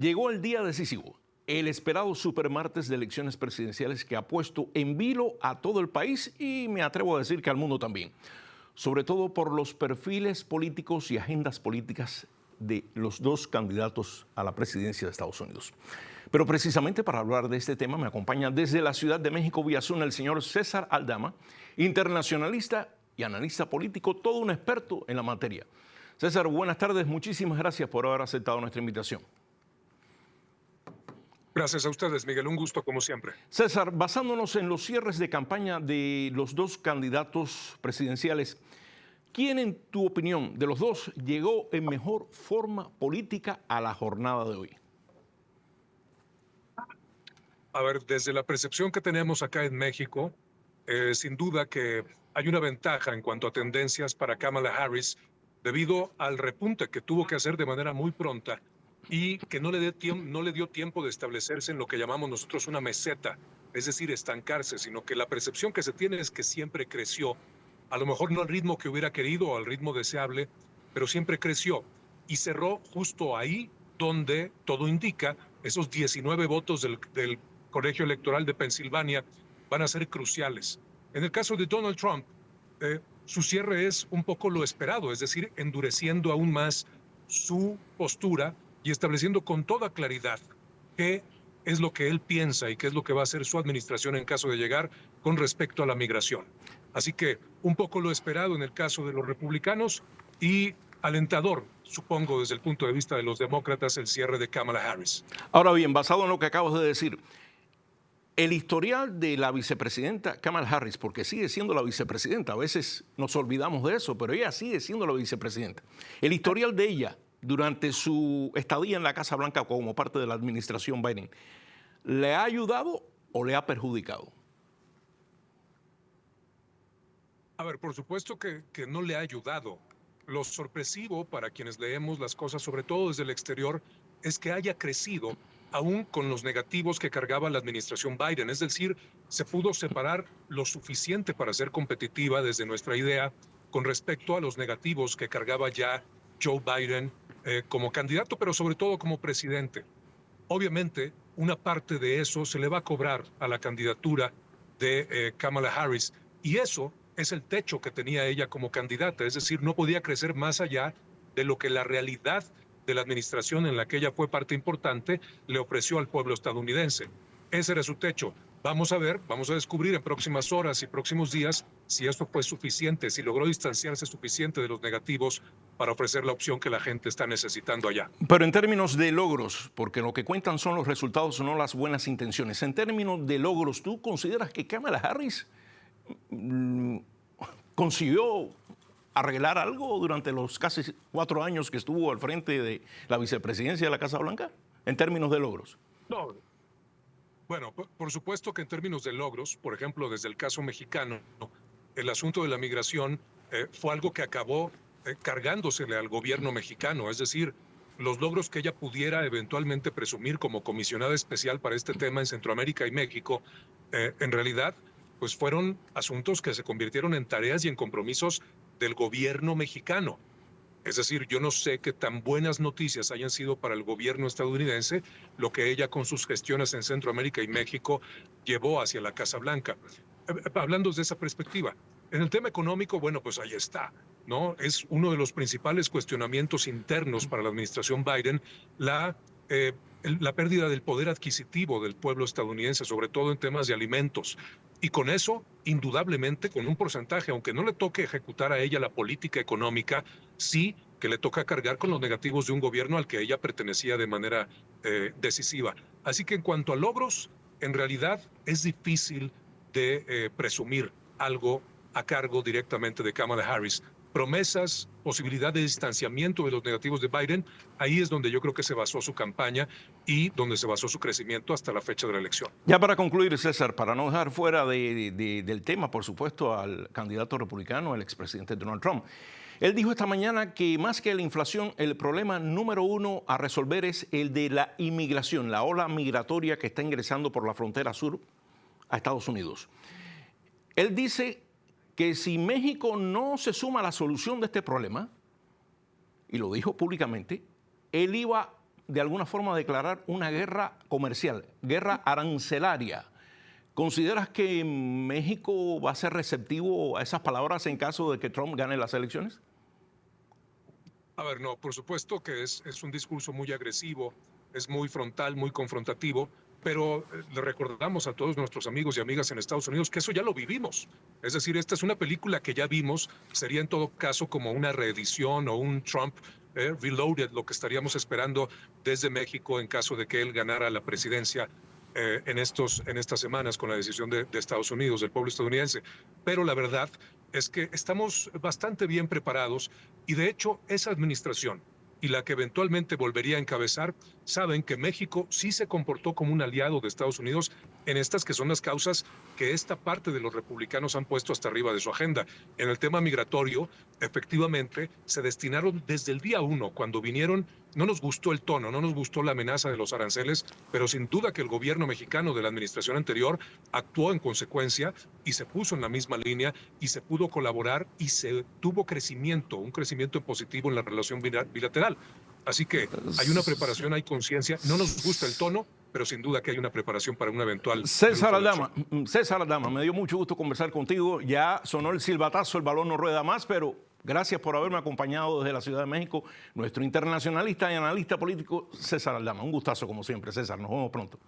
Llegó el día decisivo, el esperado supermartes de elecciones presidenciales que ha puesto en vilo a todo el país y me atrevo a decir que al mundo también, sobre todo por los perfiles políticos y agendas políticas de los dos candidatos a la presidencia de Estados Unidos. Pero precisamente para hablar de este tema me acompaña desde la Ciudad de México vía Zoom el señor César Aldama, internacionalista y analista político, todo un experto en la materia. César, buenas tardes, muchísimas gracias por haber aceptado nuestra invitación. Gracias a ustedes, Miguel. Un gusto, como siempre. César, basándonos en los cierres de campaña de los dos candidatos presidenciales, ¿quién, en tu opinión, de los dos llegó en mejor forma política a la jornada de hoy? A ver, desde la percepción que tenemos acá en México, sin duda que hay una ventaja en cuanto a tendencias para Kamala Harris debido al repunte que tuvo que hacer de manera muy pronta y que no le dio tiempo de establecerse en lo que llamamos nosotros una meseta, es decir, estancarse, sino que la percepción que se tiene es que siempre creció, a lo mejor no al ritmo que hubiera querido o al ritmo deseable, pero siempre creció y cerró justo ahí donde todo indica esos 19 votos del Colegio Electoral de Pensilvania van a ser cruciales. En el caso de Donald Trump, su cierre es un poco lo esperado, es decir, endureciendo aún más su postura y estableciendo con toda claridad qué es lo que él piensa y qué es lo que va a hacer su administración en caso de llegar con respecto a la migración. Así que un poco lo esperado en el caso de los republicanos y alentador, supongo, desde el punto de vista de los demócratas, el cierre de Kamala Harris. Ahora bien, basado en lo que acabas de decir, el historial de la vicepresidenta Kamala Harris, porque sigue siendo la vicepresidenta, a veces nos olvidamos de eso, pero ella sigue siendo la vicepresidenta. El historial de ella durante su estadía en la Casa Blanca como parte de la administración Biden, ¿le ha ayudado o le ha perjudicado? A ver, por supuesto que no le ha ayudado. Lo sorpresivo para quienes leemos las cosas, sobre todo desde el exterior, es que haya crecido aún con los negativos que cargaba la administración Biden. Es decir, se pudo separar lo suficiente para ser competitiva desde nuestra idea con respecto a los negativos que cargaba ya Joe Biden como candidato, pero sobre todo como presidente. Obviamente, una parte de eso se le va a cobrar a la candidatura de Kamala Harris, y eso es el techo que tenía ella como candidata, es decir, no podía crecer más allá de lo que la realidad de la administración en la que ella fue parte importante le ofreció al pueblo estadounidense. Ese era su techo. Vamos a ver, vamos a descubrir en próximas horas y próximos días si esto fue suficiente, si logró distanciarse suficiente de los negativos para ofrecer la opción que la gente está necesitando allá. Pero en términos de logros, porque lo que cuentan son los resultados, no las buenas intenciones. En términos de logros, ¿tú consideras que Kamala Harris consiguió arreglar algo durante los casi 4 años que estuvo al frente de la vicepresidencia de la Casa Blanca, en términos de logros? No. Bueno, por supuesto que en términos de logros, por ejemplo, desde el caso mexicano, el asunto de la migración fue algo que acabó cargándosele al gobierno mexicano, es decir, los logros que ella pudiera eventualmente presumir como comisionada especial para este tema en Centroamérica y México, en realidad, pues fueron asuntos que se convirtieron en tareas y en compromisos del gobierno mexicano. Es decir, yo no sé qué tan buenas noticias hayan sido para el gobierno estadounidense lo que ella con sus gestiones en Centroamérica y México llevó hacia la Casa Blanca. Hablando desde esa perspectiva, en el tema económico, bueno, pues ahí está, ¿no? Es uno de los principales cuestionamientos internos para la administración Biden, la pérdida del poder adquisitivo del pueblo estadounidense, sobre todo en temas de alimentos. Y con eso, indudablemente, con un porcentaje, aunque no le toque ejecutar a ella la política económica, sí que le toca cargar con los negativos de un gobierno al que ella pertenecía de manera decisiva. Así que en cuanto a logros, en realidad es difícil de presumir algo a cargo directamente de Kamala Harris. Promesas, posibilidad de distanciamiento de los negativos de Biden, ahí es donde yo creo que se basó su campaña y donde se basó su crecimiento hasta la fecha de la elección. Ya para concluir, César, para no dejar fuera del tema, por supuesto, al candidato republicano, el expresidente Donald Trump. Él dijo esta mañana que más que la inflación, el problema número uno a resolver es el de la inmigración, la ola migratoria que está ingresando por la frontera sur a Estados Unidos. Él dice que si México no se suma a la solución de este problema, y lo dijo públicamente, él iba de alguna forma declarar una guerra comercial, guerra arancelaria. ¿Consideras que México va a ser receptivo a esas palabras en caso de que Trump gane las elecciones? A ver, no, por supuesto que es un discurso muy agresivo, es muy frontal, muy confrontativo, pero le recordamos a todos nuestros amigos y amigas en Estados Unidos que eso ya lo vivimos. Es decir, esta es una película que ya vimos, sería en todo caso como una reedición o un Trump Reloaded, lo que estaríamos esperando desde México en caso de que él ganara la presidencia en estas semanas con la decisión de Estados Unidos, del pueblo estadounidense. Pero la verdad es que estamos bastante bien preparados y de hecho esa administración y la que eventualmente volvería a encabezar, saben que México sí se comportó como un aliado de Estados Unidos en estas que son las causas que esta parte de los republicanos han puesto hasta arriba de su agenda. En el tema migratorio, efectivamente, se destinaron desde el día 1, cuando vinieron, no nos gustó el tono, no nos gustó la amenaza de los aranceles, pero sin duda que el gobierno mexicano de la administración anterior actuó en consecuencia y se puso en la misma línea y se pudo colaborar y se tuvo crecimiento, un crecimiento positivo en la relación bilateral. Así que hay una preparación, hay conciencia. No nos gusta el tono, pero sin duda que hay una preparación para un eventual. César Aldama, me dio mucho gusto conversar contigo. Ya sonó el silbatazo, el balón no rueda más, pero gracias por haberme acompañado desde la Ciudad de México, nuestro internacionalista y analista político César Aldama. Un gustazo como siempre, César. Nos vemos pronto.